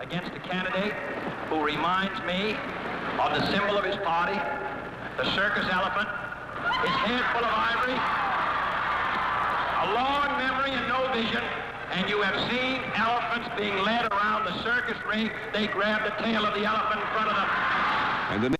against a candidate who reminds me of the symbol of his party, the circus elephant, his head full of ivory, a long memory and no vision, and you have seen elephants being led around the circus ring. They grab the tail of the elephant in front of them. And the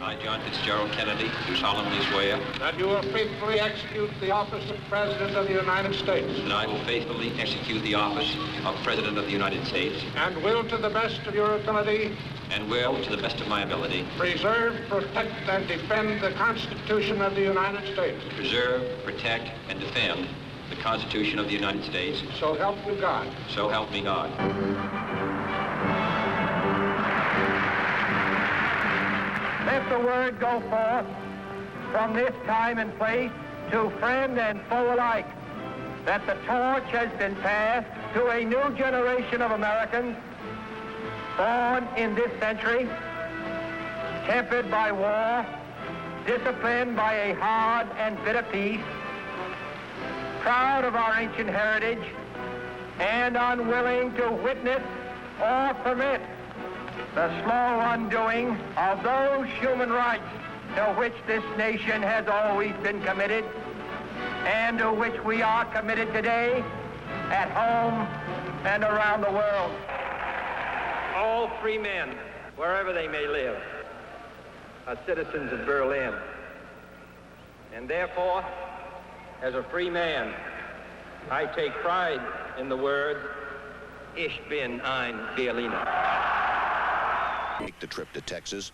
I, John Fitzgerald Kennedy, do solemnly swear that you will faithfully execute the office of President of the United States. that I will faithfully execute the office of President of the United States And will, to the best of your ability, and will, to the best of my ability, preserve, protect, and defend the Constitution of the United States. preserve, protect, and defend the Constitution of the United States. So help you God. So help me God. Let the word go forth from this time and place to friend and foe alike that the torch has been passed to a new generation of Americans born in this century, tempered by war, disciplined by a hard and bitter peace, proud of our ancient heritage, and unwilling to witness or permit the slow undoing of those human rights to which this nation has always been committed and to which we are committed today at home and around the world. All free men, wherever they may live, are citizens of Berlin. And therefore, as a free man, I take pride in the word, Ich bin ein Berliner. Make the trip to Texas.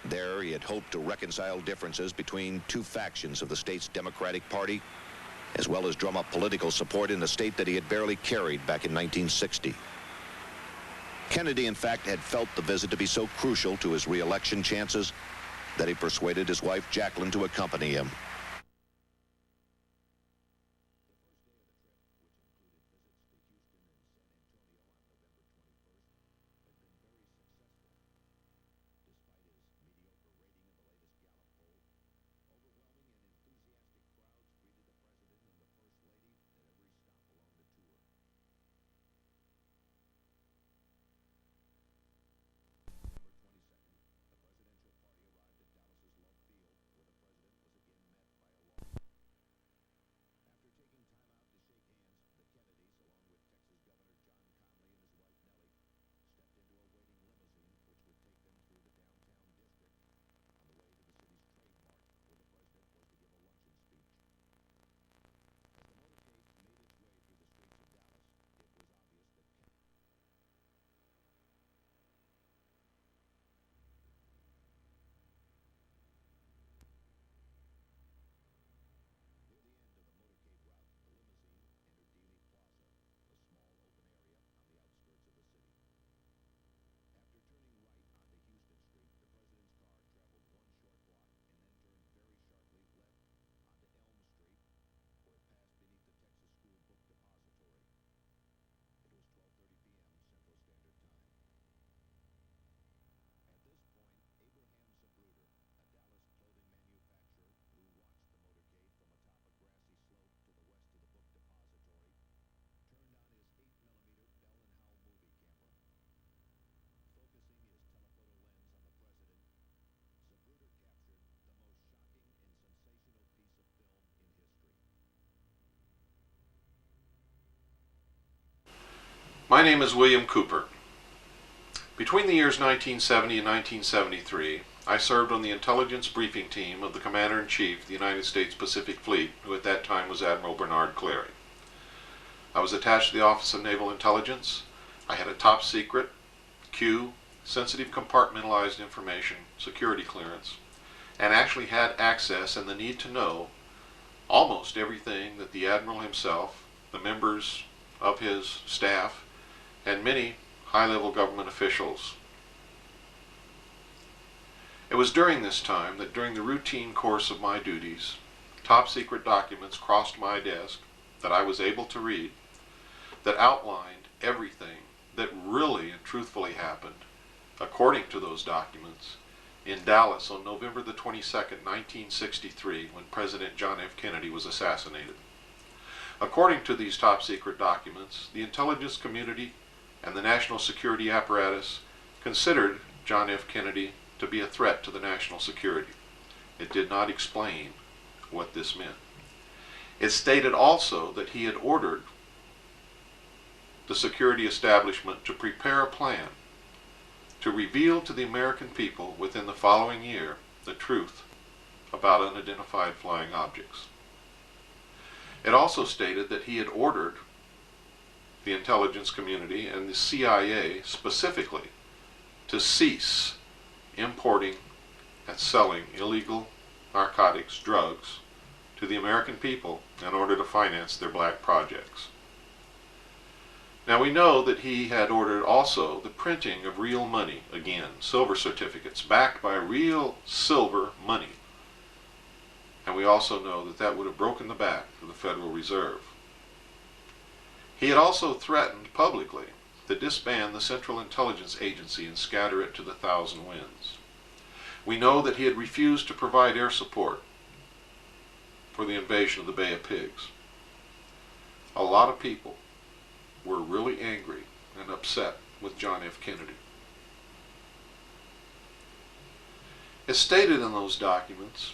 There, he had hoped to reconcile differences between two factions of the state's Democratic Party, as well as drum up political support in a state that he had barely carried back in 1960. Kennedy, in fact, had felt the visit to be so crucial to his re-election chances that he persuaded his wife, Jacqueline, to accompany him. My name is William Cooper. Between the years 1970 and 1973, I served on the intelligence briefing team of the Commander-in-Chief of the United States Pacific Fleet, who at that time was Admiral Bernard Cleary. I was attached to the Office of Naval Intelligence. I had a top secret, Q, sensitive compartmentalized information, security clearance, and actually had access and the need to know almost everything that the Admiral himself, the members of his staff, and many high-level government officials. It was during this time that during the routine course of my duties, top-secret documents crossed my desk that I was able to read that outlined everything that really and truthfully happened, according to those documents, in Dallas on November the 22nd, 1963, when President John F. Kennedy was assassinated. According to these top secret documents, the intelligence community and the national security apparatus considered John F. Kennedy to be a threat to the national security. It did not explain what this meant. It stated also that he had ordered the security establishment to prepare a plan to reveal to the American people within the following year the truth about unidentified flying objects. It also stated that he had ordered the intelligence community and the CIA specifically to cease importing and selling illegal narcotics, drugs, to the American people in order to finance their black projects. Now we know that he had ordered also the printing of real money, again, silver certificates, backed by real silver money. And we also know that that would have broken the back of the Federal Reserve. He had also threatened publicly to disband the Central Intelligence Agency and scatter it to the thousand winds. We know that he had refused to provide air support for the invasion of the Bay of Pigs. A lot of people were really angry and upset with John F. Kennedy. It's stated in those documents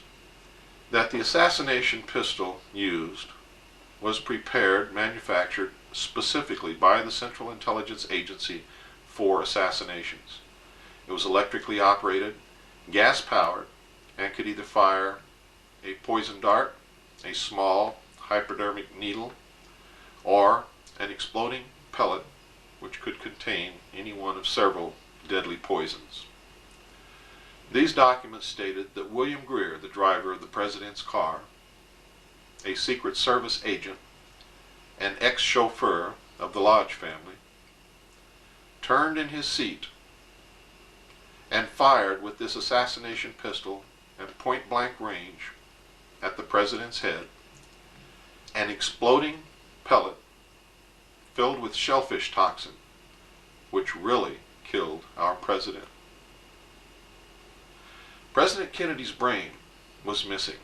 that the assassination pistol used was prepared, manufactured specifically by the Central Intelligence Agency for assassinations. It was electrically operated, gas-powered, and could either fire a poison dart, a small hypodermic needle, or an exploding pellet which could contain any one of several deadly poisons. These documents stated that William Greer, the driver of the president's car, a Secret Service agent, and ex-chauffeur of the Lodge family, turned in his seat and fired with this assassination pistol at point-blank range at the president's head, an exploding pellet filled with shellfish toxin, which really killed our president. President Kennedy's brain was missing.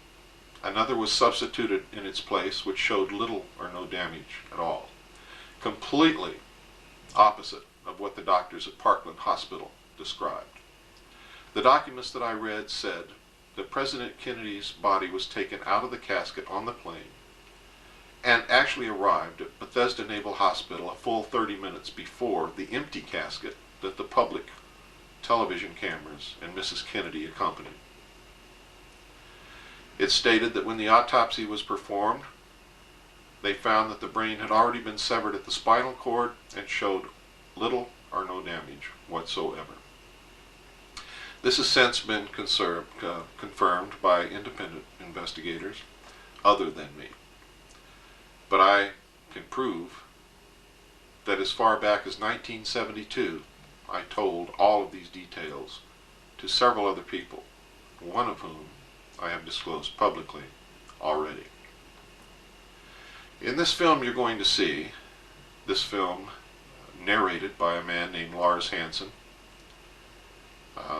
Another was substituted in its place, which showed little or no damage at all. Completely opposite of what the doctors at Parkland Hospital described. The documents that I read said that President Kennedy's body was taken out of the casket on the plane and actually arrived at Bethesda Naval Hospital a full 30 minutes before the empty casket that the public television cameras and Mrs. Kennedy accompanied. It stated that when the autopsy was performed, they found that the brain had already been severed at the spinal cord and showed little or no damage whatsoever. This has since been confirmed by independent investigators other than me. But I can prove that as far back as 1972, I told all of these details to several other people, one of whom I have disclosed publicly already. In this film you're going to see, this film narrated by a man named Lars Hansen,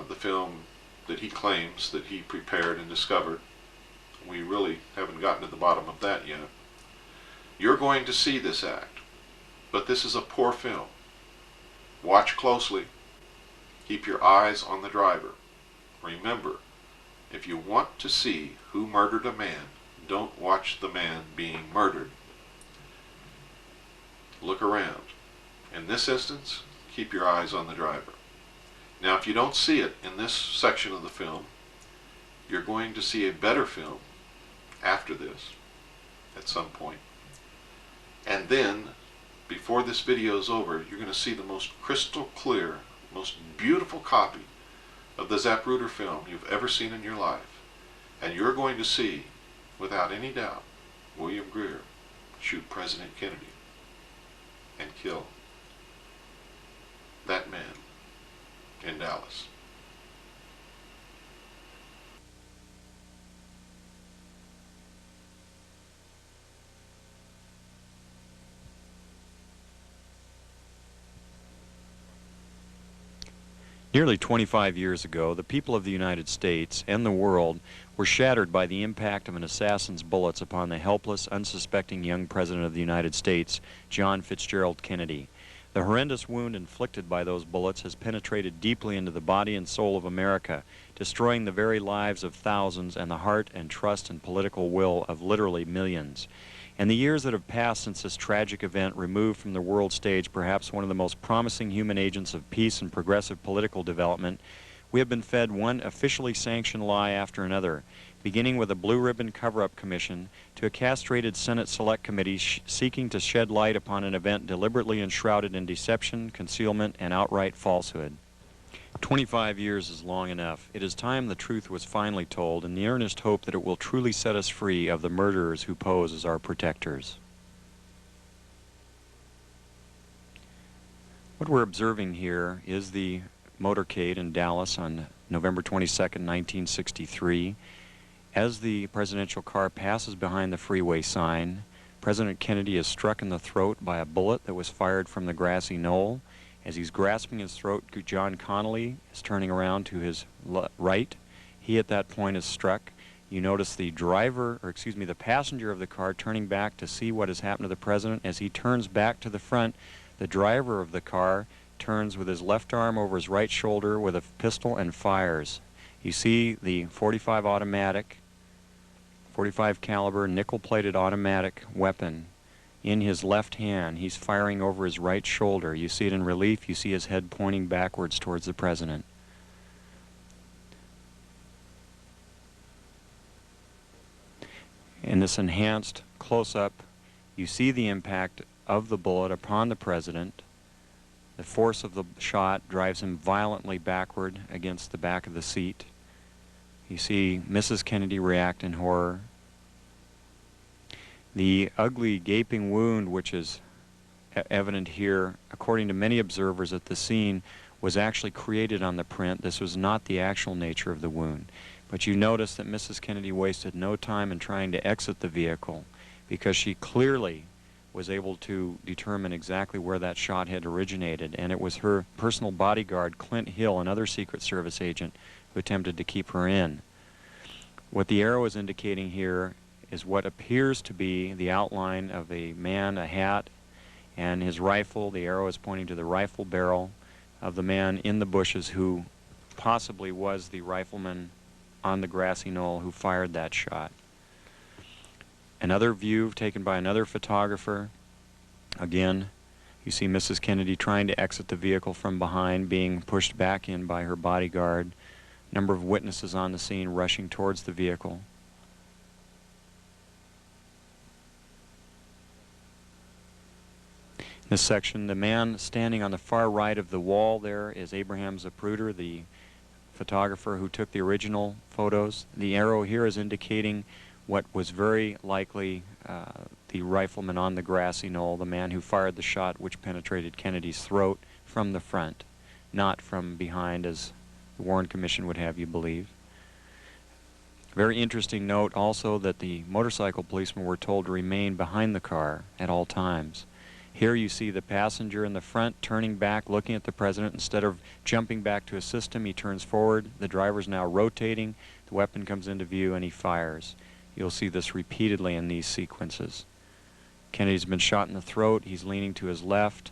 the film that he claims that he prepared and discovered. We really haven't gotten to the bottom of that yet. You're going to see this act, but this is a poor film. Watch closely. Keep your eyes on the driver. Remember, if you want to see who murdered a man, don't watch the man being murdered. Look around. In this instance, keep your eyes on the driver. Now, if you don't see it in this section of the film, you're going to see a better film after this, at some point. And then, before this video is over, you're going to see the most crystal clear, most beautiful copy of the Zapruder film you've ever seen in your life. And you're going to see, without any doubt, William Greer shoot President Kennedy and kill that man in Dallas. Nearly 25 years ago, the people of the United States and the world were shattered by the impact of an assassin's bullets upon the helpless, unsuspecting young President of the United States, John Fitzgerald Kennedy. The horrendous wound inflicted by those bullets has penetrated deeply into the body and soul of America, destroying the very lives of thousands and the heart and trust and political will of literally millions. In the years that have passed since this tragic event removed from the world stage perhaps one of the most promising human agents of peace and progressive political development, we have been fed one officially sanctioned lie after another, beginning with a blue ribbon cover-up commission to a castrated Senate Select Committee seeking to shed light upon an event deliberately enshrouded in deception, concealment, and outright falsehood. 25 years is long enough. It is time the truth was finally told, in the earnest hope that it will truly set us free of the murderers who pose as our protectors. What we're observing here is the motorcade in Dallas on November 22nd, 1963. As the presidential car passes behind the freeway sign, President Kennedy is struck in the throat by a bullet that was fired from the grassy knoll. As he's grasping his throat, John Connally is turning around to his right. He at that point is struck. You notice the the passenger of the car turning back to see what has happened to the president. As he turns back to the front, the driver of the car turns with his left arm over his right shoulder with a pistol and fires. You see the 45 automatic, 45 caliber, nickel-plated automatic weapon in his left hand. He's firing over his right shoulder. You see it in relief. You see his head pointing backwards towards the president. In this enhanced close-up, you see the impact of the bullet upon the president. The force of the shot drives him violently backward against the back of the seat. You see Mrs. Kennedy react in horror. The ugly gaping wound, which is evident here, according to many observers at the scene, was actually created on the print. This was not the actual nature of the wound. But you notice that Mrs. Kennedy wasted no time in trying to exit the vehicle because she clearly was able to determine exactly where that shot had originated, and it was her personal bodyguard, Clint Hill, another Secret Service agent, who attempted to keep her in. What the arrow is indicating here is what appears to be the outline of a man, a hat, and his rifle. The arrow is pointing to the rifle barrel of the man in the bushes who possibly was the rifleman on the grassy knoll who fired that shot. Another view taken by another photographer. Again, you see Mrs. Kennedy trying to exit the vehicle from behind, being pushed back in by her bodyguard. Number of witnesses on the scene rushing towards the vehicle. In this section, the man standing on the far right of the wall there is Abraham Zapruder, the photographer who took the original photos. The arrow here is indicating what was very likely the rifleman on the grassy knoll, the man who fired the shot which penetrated Kennedy's throat from the front, not from behind as the Warren Commission would have you believe. Very interesting note also that the motorcycle policemen were told to remain behind the car at all times. Here you see the passenger in the front turning back, looking at the president. Instead of jumping back to assist him, he turns forward. The driver's now rotating. The weapon comes into view and he fires. You'll see this repeatedly in these sequences. Kennedy's been shot in the throat. He's leaning to his left.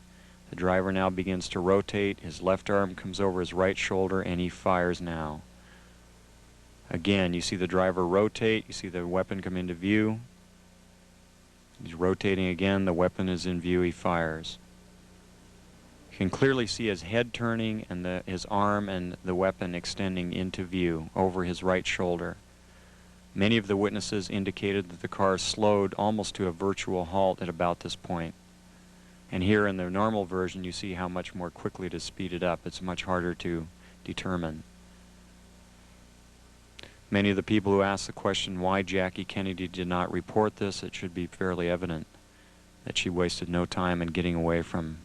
The driver now begins to rotate. His left arm comes over his right shoulder and he fires now. Again, you see the driver rotate. You see the weapon come into view. He's rotating again. The weapon is in view. He fires. You can clearly see his head turning and his arm and the weapon extending into view over his right shoulder. Many of the witnesses indicated that the car slowed almost to a virtual halt at about this point. And here in the normal version, you see how much more quickly it is speeded up. It's much harder to determine. Many of the people who asked the question why Jackie Kennedy did not report this, it should be fairly evident that she wasted no time in getting away from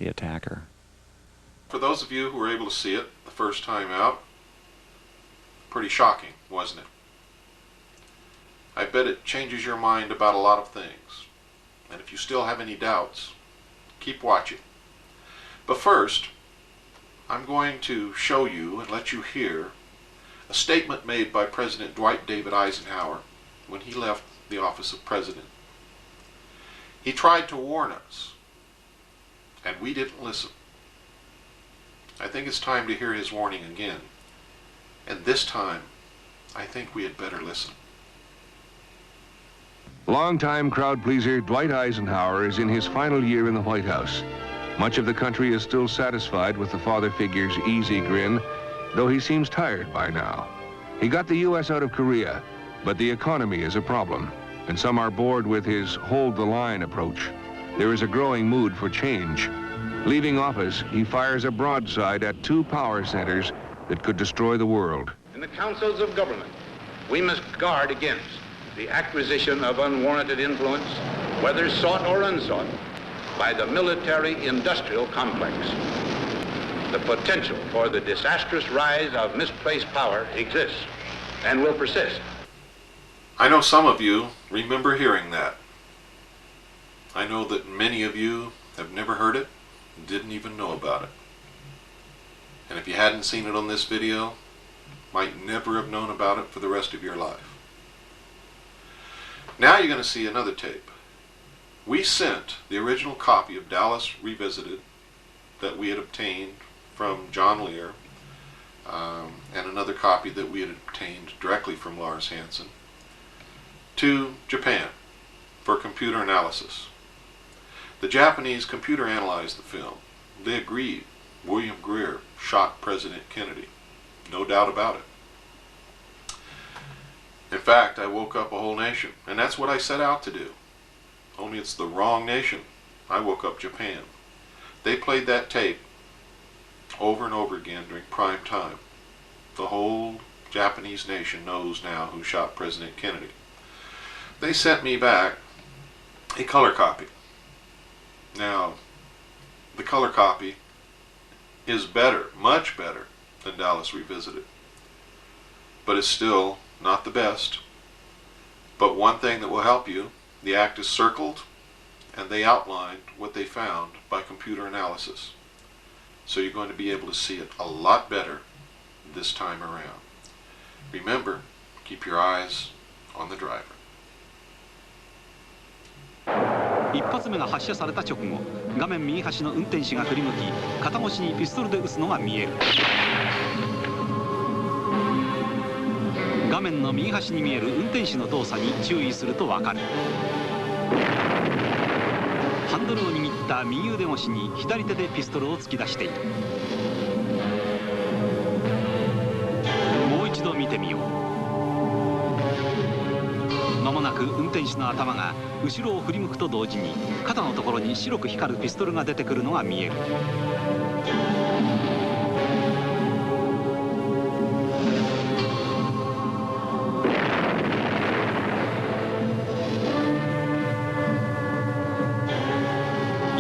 the attacker. For those of you who were able to see it the first time out, pretty shocking, wasn't it? I bet it changes your mind about a lot of things. And if you still have any doubts, keep watching. But first, I'm going to show you and let you hear a statement made by President Dwight David Eisenhower when he left the office of president. He tried to warn us, and we didn't listen. I think it's time to hear his warning again, and this time I think we had better listen. Longtime crowd pleaser Dwight Eisenhower is in his final year in the White House. Much of the country is still satisfied with the father figure's easy grin, though he seems tired by now. He got the U.S. out of Korea, but the economy is a problem, and some are bored with his hold-the-line approach. There is a growing mood for change. Leaving office, he fires a broadside at 2 power centers that could destroy the world. In the councils of government, we must guard against the acquisition of unwarranted influence, whether sought or unsought, by the military-industrial complex. The potential for the disastrous rise of misplaced power exists and will persist. I know some of you remember hearing that. I know that many of you have never heard it and didn't even know about it. And if you hadn't seen it on this video, might never have known about it for the rest of your life. Now you're going to see another tape. We sent the original copy of Dallas Revisited that we had obtained from John Lear, and another copy that we had obtained directly from Lars Hansen, to Japan for computer analysis. The Japanese computer analyzed the film. They agreed William Greer shot President Kennedy. No doubt about it. In fact, I woke up a whole nation, and that's what I set out to do. Only it's the wrong nation. I woke up Japan. They played that tape over and over again during prime time. The whole Japanese nation knows now who shot President Kennedy. They sent me back a color copy. Now, the color copy is better, much better than Dallas Revisited. But it's still not the best. But one thing that will help you, the act is circled and they outlined what they found by computer analysis. So you're going to be able to see it a lot better this time around. Remember, keep your eyes on the driver. 一発目が発射された直後、画面右端の運転手が振り向き、肩越しにピストルで撃つのが見える。画面の右端に見える運転手の動作に注意すると分かる。ハンドルを握った右腕越しに左手でピストルを突き出している。もう一度見てみよう。間もなく運転手の頭が後ろを振り向くと同時に肩のところに白く光るピストルが出てくるのが見える。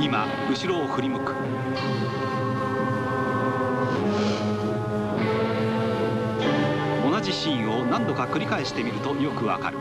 今後ろを振り向く。同じシーンを何度か繰り返してみるとよくわかる。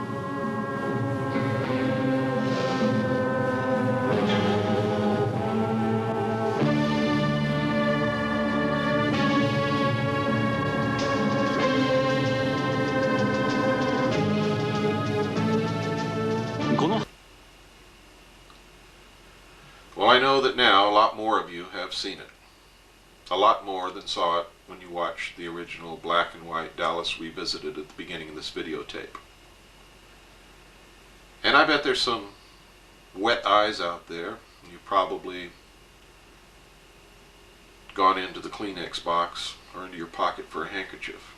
Well, I know that now a lot more of you have seen it. A lot more than saw it when you watched the original black and white Dallas Revisited at the beginning of this videotape. And I bet there's some wet eyes out there. You've probably gone into the Kleenex box or into your pocket for a handkerchief.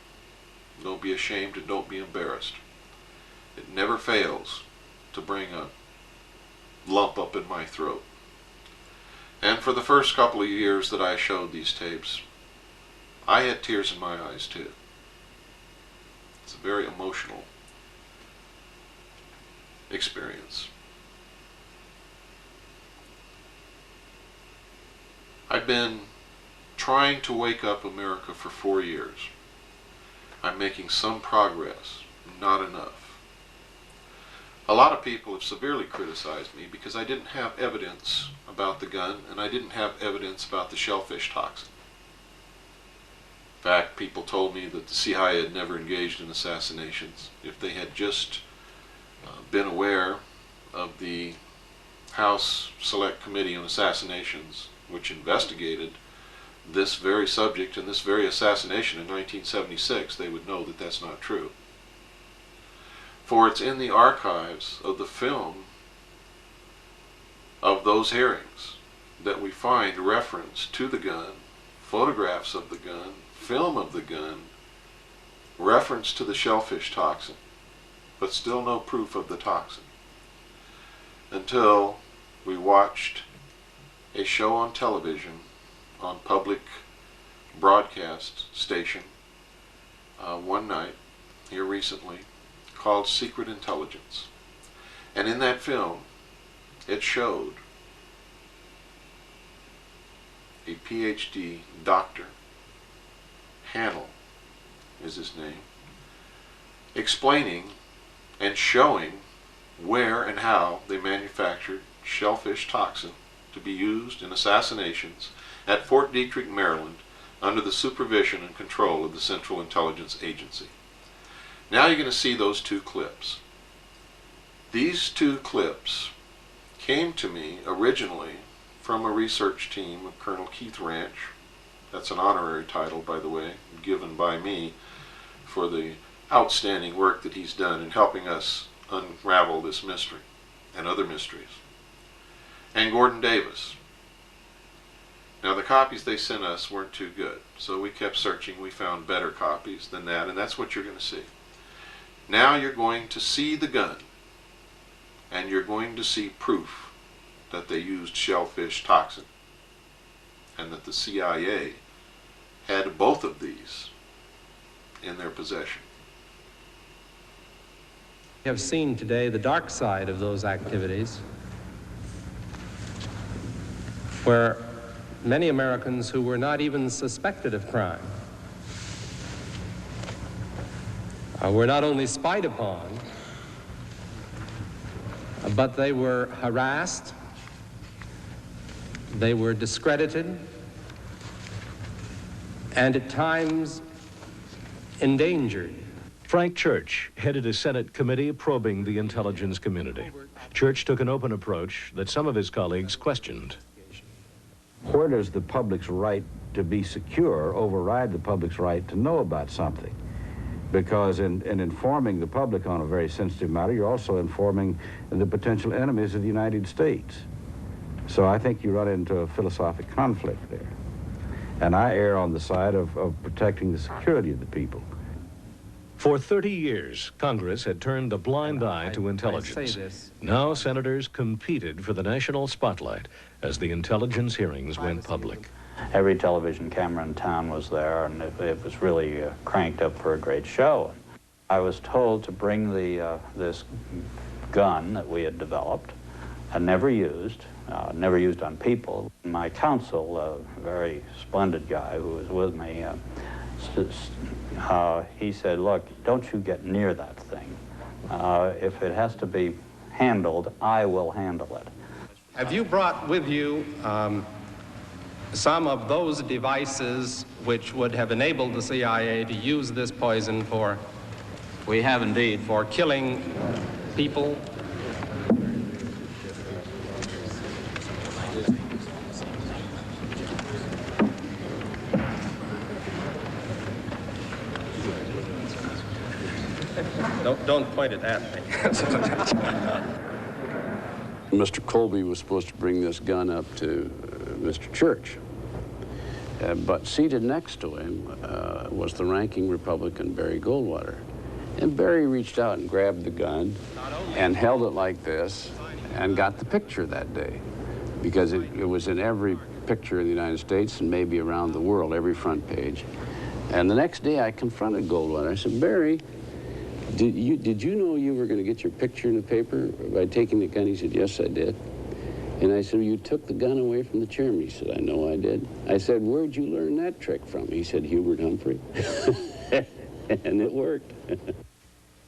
Don't be ashamed and don't be embarrassed. It never fails to bring a lump up in my throat. And for the first couple of years that I showed these tapes, I had tears in my eyes too. It's a very emotional experience. I've been trying to wake up America for 4 years. I'm making some progress, not enough. A lot of people have severely criticized me because I didn't have evidence about the gun and I didn't have evidence about the shellfish toxin. In fact, people told me that the CIA had never engaged in assassinations. If they had just been aware of the House Select Committee on Assassinations, which investigated this very subject and this very assassination in 1976, they would know that that's not true. For it's in the archives of the film of those hearings that we find reference to the gun, photographs of the gun, film of the gun, reference to the shellfish toxin, but still no proof of the toxin. Until we watched a show on television, on public broadcast station, one night, here recently, called Secret Intelligence. And in that film, it showed a PhD doctor, Hannell is his name, explaining and showing where and how they manufactured shellfish toxin to be used in assassinations at Fort Detrick, Maryland, under the supervision and control of the Central Intelligence Agency. Now you're going to see those two clips. These two clips came to me originally from a research team of Colonel Keith Ranch. That's an honorary title, by the way, given by me for the outstanding work that he's done in helping us unravel this mystery and other mysteries. And Gordon Davis. Now the copies they sent us weren't too good, so we kept searching. We found better copies than that, and that's what you're going to see. Now you're going to see the gun, and you're going to see proof that they used shellfish toxin, and that the CIA had both of these in their possession. We have seen today the dark side of those activities, where many Americans who were not even suspected of crime were not only spied upon, but they were harassed, they were discredited, and at times endangered. Frank Church headed a Senate committee probing the intelligence community. Church took an open approach that some of his colleagues questioned. Where does the public's right to be secure override the public's right to know about something? Because in informing the public on a very sensitive matter, you're also informing the potential enemies of the United States. So I think you run into a philosophic conflict there. And I err on the side of protecting the security of the people. For 30 years, Congress had turned a blind eye to intelligence. Now senators competed for the national spotlight as the intelligence hearings went public. Every television camera in town was there, and it was really cranked up for a great show. I was told to bring this gun that we had developed and never used on people. My counsel, a very splendid guy who was with me, he said, look, don't you get near that thing. If it has to be handled, I will handle it. Have you brought with you some of those devices which would have enabled the CIA to use this poison for? We have indeed. For killing people? Don't point it at me. Mr. Colby was supposed to bring this gun up to Mr. Church. But seated next to him was the ranking Republican, Barry Goldwater. And Barry reached out and grabbed the gun and held it like this and got the picture that day. Because it was in every picture in the United States and maybe around the world, every front page. And the next day I confronted Goldwater. I said, Barry, did you know you were going to get your picture in the paper by taking the gun? He said, yes, I did. And I said, well, you took the gun away from the chairman. He said, I know I did. I said, where'd you learn that trick from? He said, Hubert Humphrey. And it worked.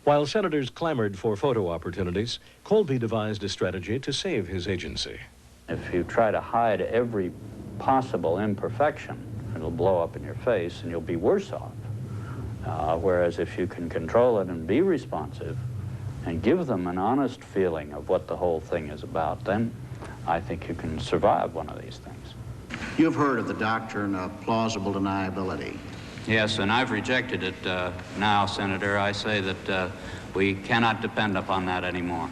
While senators clamored for photo opportunities, Colby devised a strategy to save his agency. If you try to hide every possible imperfection, it'll blow up in your face and you'll be worse off. Whereas if you can control it and be responsive and give them an honest feeling of what the whole thing is about, then I think you can survive one of these things. You've heard of the doctrine of plausible deniability. Yes, and I've rejected it now, Senator. I say that we cannot depend upon that anymore.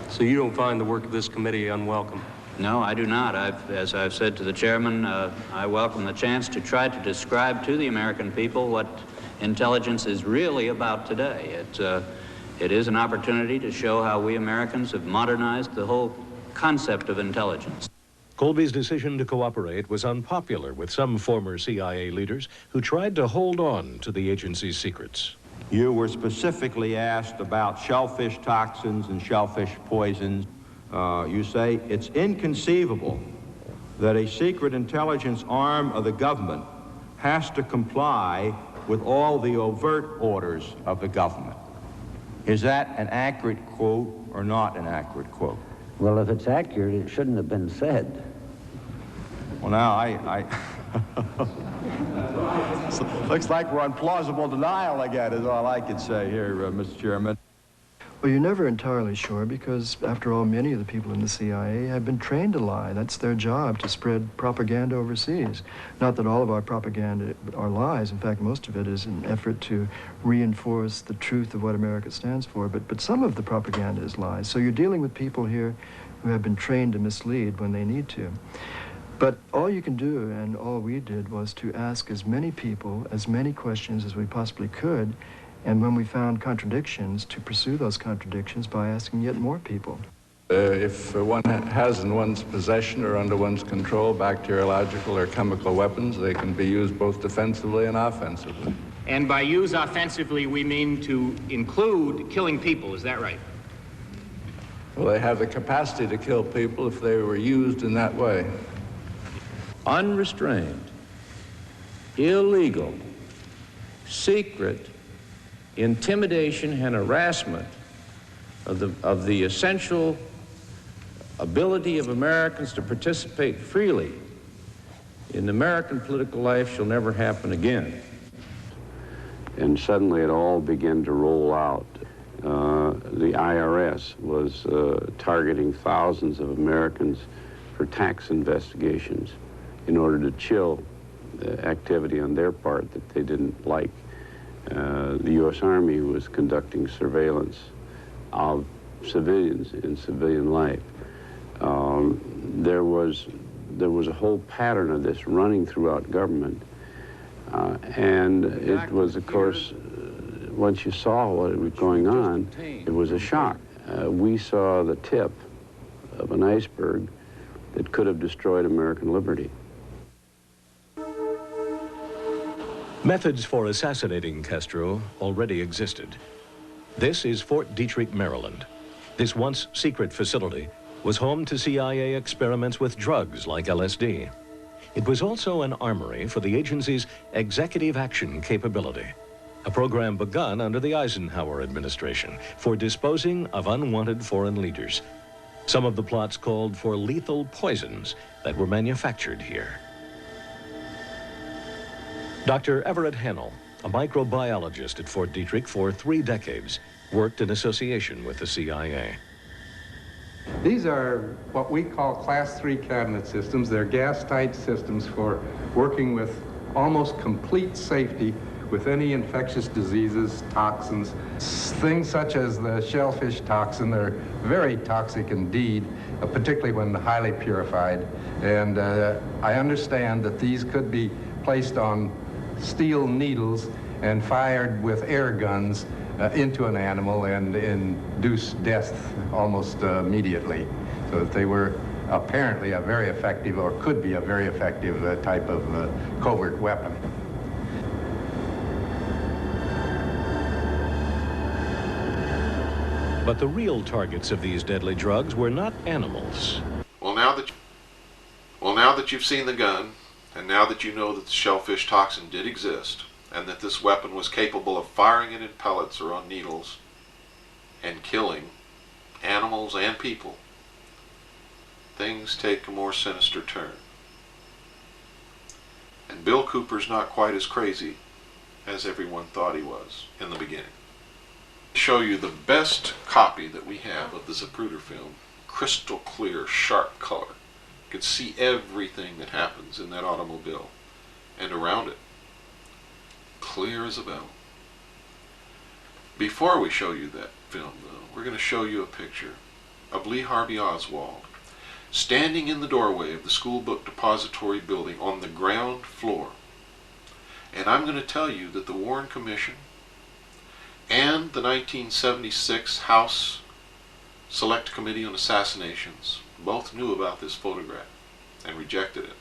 So you don't find the work of this committee unwelcome? No, I do not. As I've said to the chairman, I welcome the chance to try to describe to the American people what intelligence is really about today. It is an opportunity to show how we Americans have modernized the whole concept of intelligence. Colby's decision to cooperate was unpopular with some former CIA leaders who tried to hold on to the agency's secrets. You were specifically asked about shellfish toxins and shellfish poisons. You say it's inconceivable that a secret intelligence arm of the government has to comply with all the overt orders of the government. Is that an accurate quote or not an accurate quote? Well, if it's accurate, it shouldn't have been said. Well, now, Looks like we're on plausible denial again, is all I can say here, Mr. Chairman. Well, you're never entirely sure because, after all, many of the people in the CIA have been trained to lie. That's their job, to spread propaganda overseas. Not that all of our propaganda are lies. In fact, most of it is an effort to reinforce the truth of what America stands for. But some of the propaganda is lies. So you're dealing with people here who have been trained to mislead when they need to. But all you can do, and all we did, was to ask as many people, as many questions as we possibly could, and when we found contradictions, to pursue those contradictions by asking yet more people. If one has in one's possession or under one's control bacteriological or chemical weapons, they can be used both defensively and offensively. And by use offensively, we mean to include killing people, is that right? Well, they have the capacity to kill people if they were used in that way. Unrestrained, illegal, secret intimidation and harassment of the essential ability of Americans to participate freely in American political life shall never happen again. And suddenly it all began to roll out. The IRS was targeting thousands of Americans for tax investigations in order to chill activity on their part that they didn't like. The U.S. Army was conducting surveillance of civilians in civilian life. There was a whole pattern of this running throughout government. And it was, of course, once you saw what was going on, it was a shock. We saw the tip of an iceberg that could have destroyed American liberty. Methods for assassinating Castro already existed. This is Fort Detrick, Maryland. This once secret facility was home to CIA experiments with drugs like LSD. It was also an armory for the agency's executive action capability, a program begun under the Eisenhower administration for disposing of unwanted foreign leaders. Some of the plots called for lethal poisons that were manufactured here. Dr. Everett Hennell, a microbiologist at Fort Detrick for 3 decades, worked in association with the CIA. These are what we call Class 3 cabinet systems. They're gas-tight systems for working with almost complete safety with any infectious diseases, toxins. Things such as the shellfish toxin are very toxic indeed, particularly when highly purified. And I understand that these could be placed on steel needles and fired with air guns into an animal and induce death almost immediately. So that they were apparently a very effective, or could be a very effective type of covert weapon. But the real targets of these deadly drugs were not animals. Well, now that you've seen the gun, and now that you know that the shellfish toxin did exist, and that this weapon was capable of firing it in pellets or on needles, and killing animals and people, things take a more sinister turn. And Bill Cooper's not quite as crazy as everyone thought he was in the beginning. Show you the best copy that we have of the Zapruder film. Crystal clear, sharp color. You can see everything that happens in that automobile and around it. Clear as a bell. Before we show you that film, though, we're going to show you a picture of Lee Harvey Oswald standing in the doorway of the school book depository building on the ground floor. And I'm going to tell you that the Warren Commission and the 1976 House Select Committee on Assassinations both knew about this photograph and rejected it.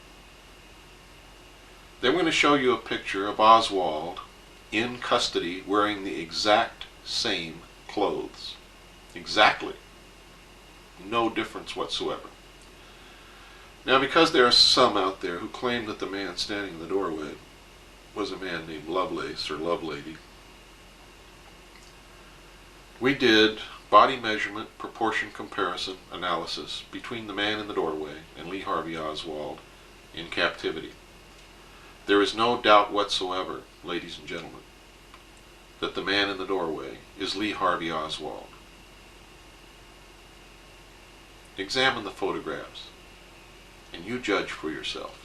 Then we're going to show you a picture of Oswald in custody wearing the exact same clothes. Exactly. No difference whatsoever. Now, because there are some out there who claim that the man standing in the doorway was a man named Lovelace or Lovelady, we did body measurement proportion comparison analysis between the man in the doorway and Lee Harvey Oswald in captivity. There is no doubt whatsoever, ladies and gentlemen, that the man in the doorway is Lee Harvey Oswald. Examine the photographs and you judge for yourself.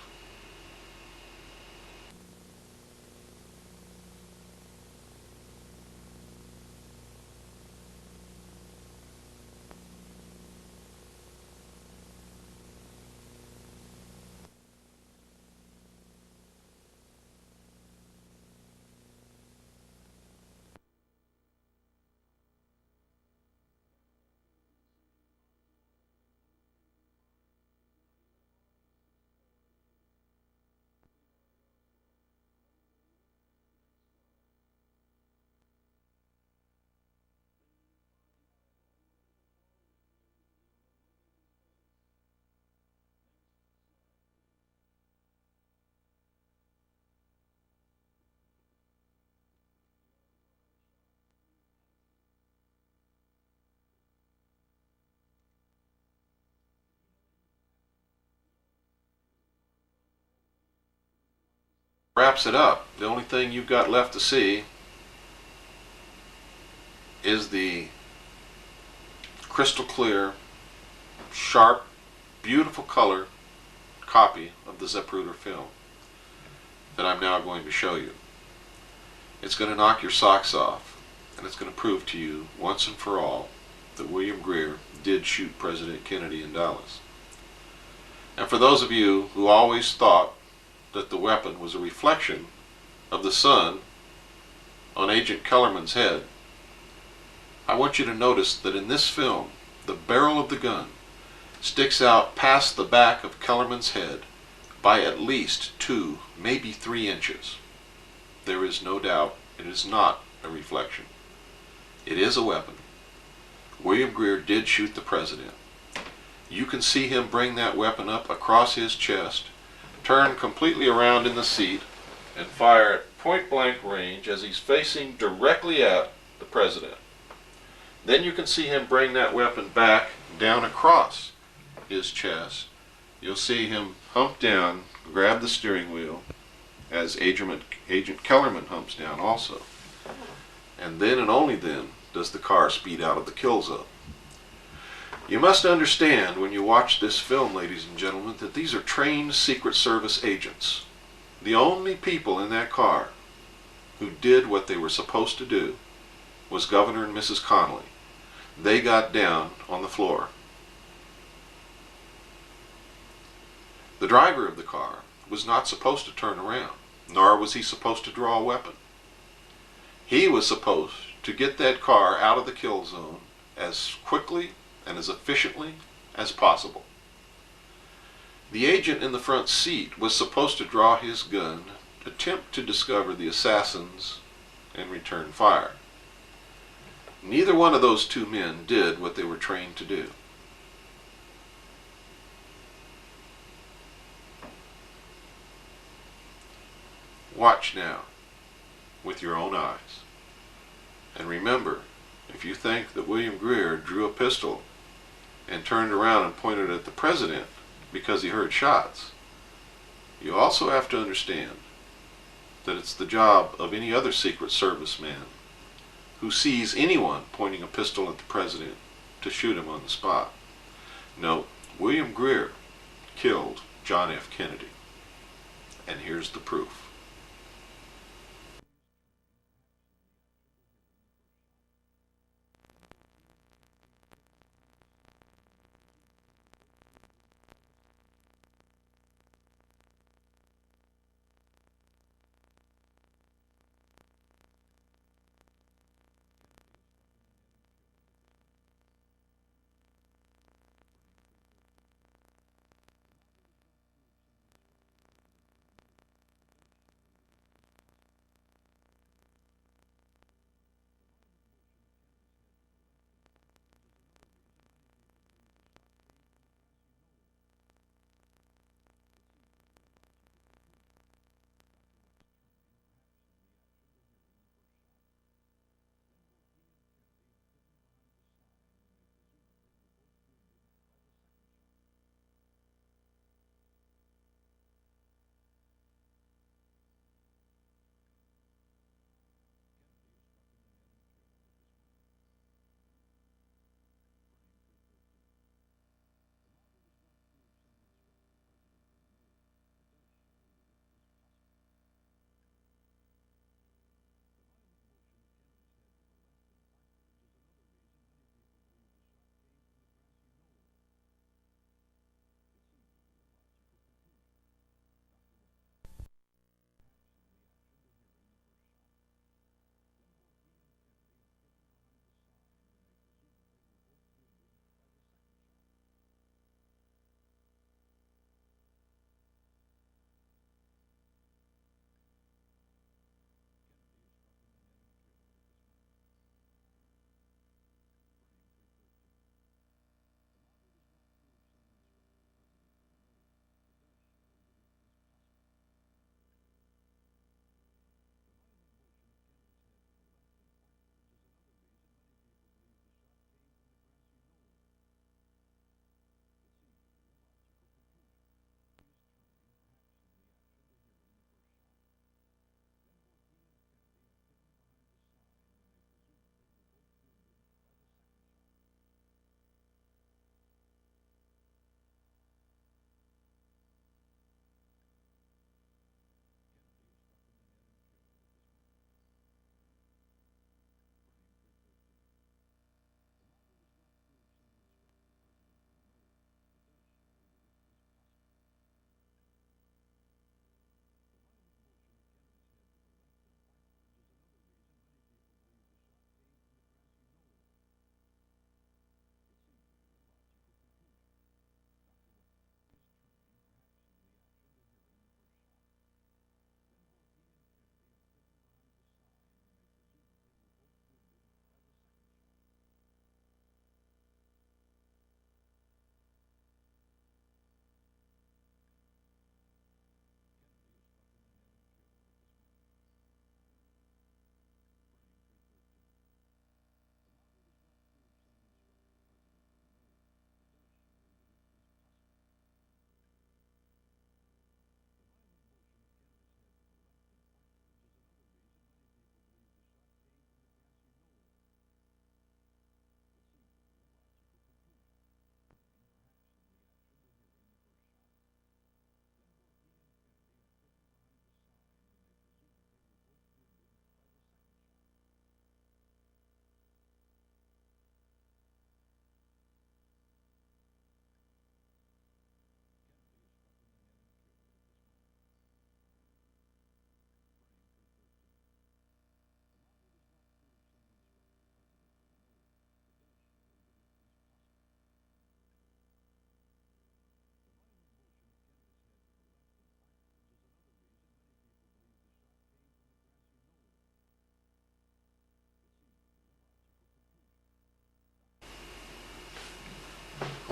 Wraps it up. The only thing you've got left to see is the crystal clear, sharp, beautiful color copy of the Zapruder film that I'm now going to show you. It's going to knock your socks off, and it's going to prove to you once and for all that William Greer did shoot President Kennedy in Dallas. And for those of you who always thought that the weapon was a reflection of the sun on Agent Kellerman's head, I want you to notice that in this film, the barrel of the gun sticks out past the back of Kellerman's head by at least 2, maybe 3 inches. There is no doubt it is not a reflection. It is a weapon. William Greer did shoot the president. You can see him bring that weapon up across his chest, turn completely around in the seat, and fire at point-blank range as he's facing directly at the president. Then you can see him bring that weapon back down across his chest. You'll see him hump down, grab the steering wheel, as Agent Kellerman humps down also. And then and only then does the car speed out of the kill zone. You must understand when you watch this film, ladies and gentlemen, that these are trained Secret Service agents. The only people in that car who did what they were supposed to do was Governor and Mrs. Connolly. They got down on the floor. The driver of the car was not supposed to turn around, nor was he supposed to draw a weapon. He was supposed to get that car out of the kill zone as quickly and as efficiently as possible. The agent in the front seat was supposed to draw his gun, attempt to discover the assassins, and return fire. Neither one of those 2 men did what they were trained to do. Watch now with your own eyes. And remember, if you think that William Greer drew a pistol and turned around and pointed at the president because he heard shots, You also have to understand that it's the job of any other Secret Service man who sees anyone pointing a pistol at the president to shoot him on the spot. No, William Greer killed John F. Kennedy. And here's the proof.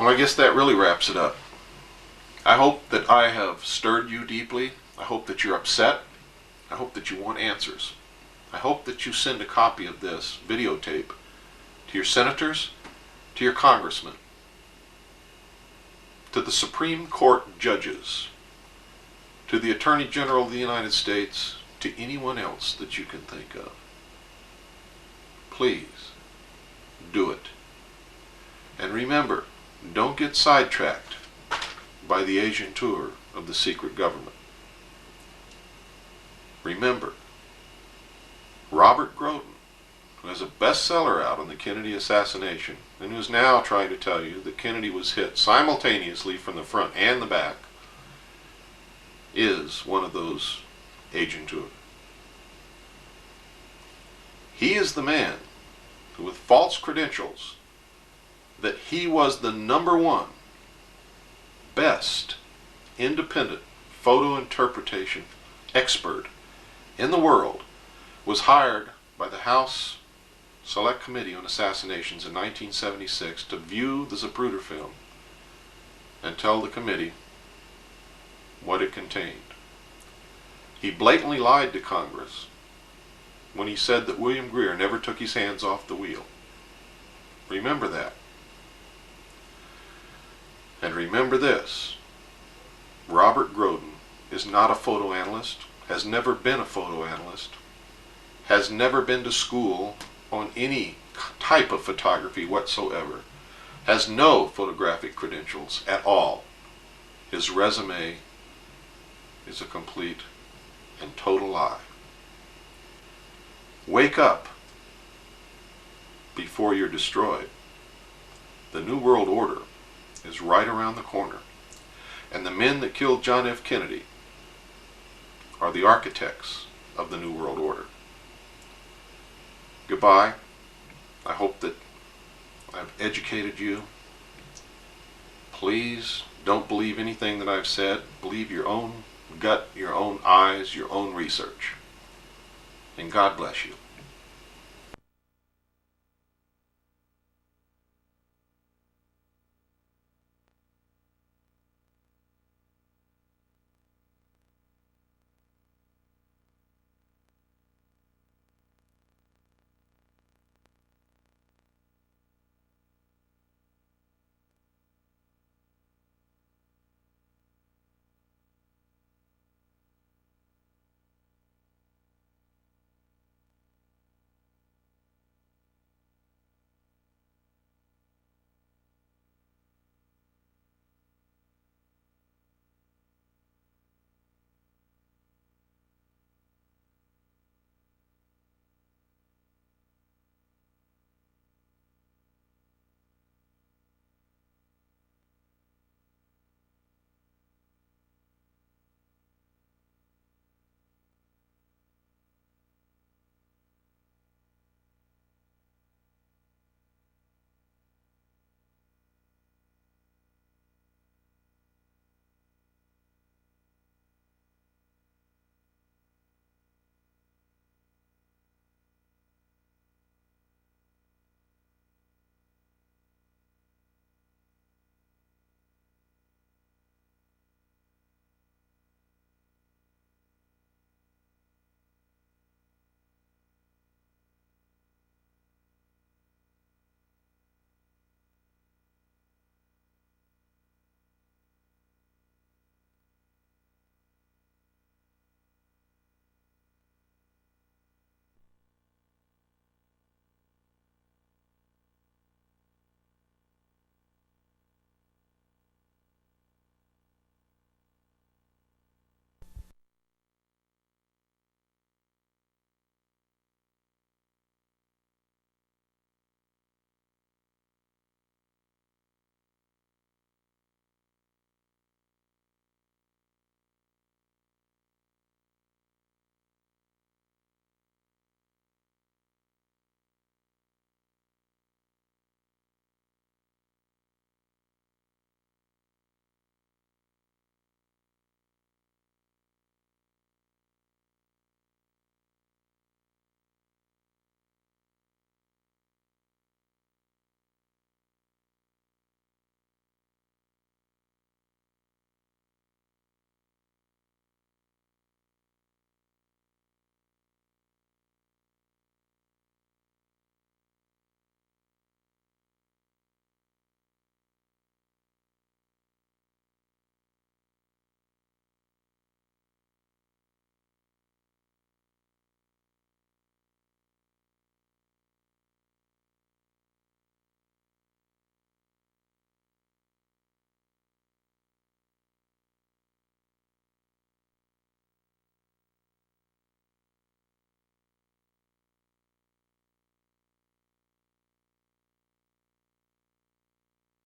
Well, I guess that really wraps it up. I hope that I have stirred you deeply. I hope that you're upset. I hope that you want answers. I hope that you send a copy of this videotape to your senators, to your congressmen, to the Supreme Court judges, to the Attorney General of the United States, to anyone else that you can think of. Please, do it. And remember, don't get sidetracked by the Asian tour of the secret government. Remember, Robert Groden, who has a bestseller out on the Kennedy assassination, and who's now trying to tell you that Kennedy was hit simultaneously from the front and the back, is one of those Agent Tour. He is the man who, with false credentials, that he was the #1 best independent photo interpretation expert in the world, was hired by the House Select Committee on Assassinations in 1976 to view the Zapruder film and tell the committee what it contained. He blatantly lied to Congress when he said that William Greer never took his hands off the wheel. Remember that. And remember this: Robert Groden is not a photo analyst, has never been a photo analyst, has never been to school on any type of photography whatsoever, has no photographic credentials at all. His resume is a complete and total lie. Wake up before you're destroyed. The New World Order is right around the corner, and the men that killed John F. Kennedy are the architects of the New World Order. Goodbye. I hope that I've educated you. Please don't believe anything that I've said. Believe your own gut, your own eyes, your own research. And God bless you.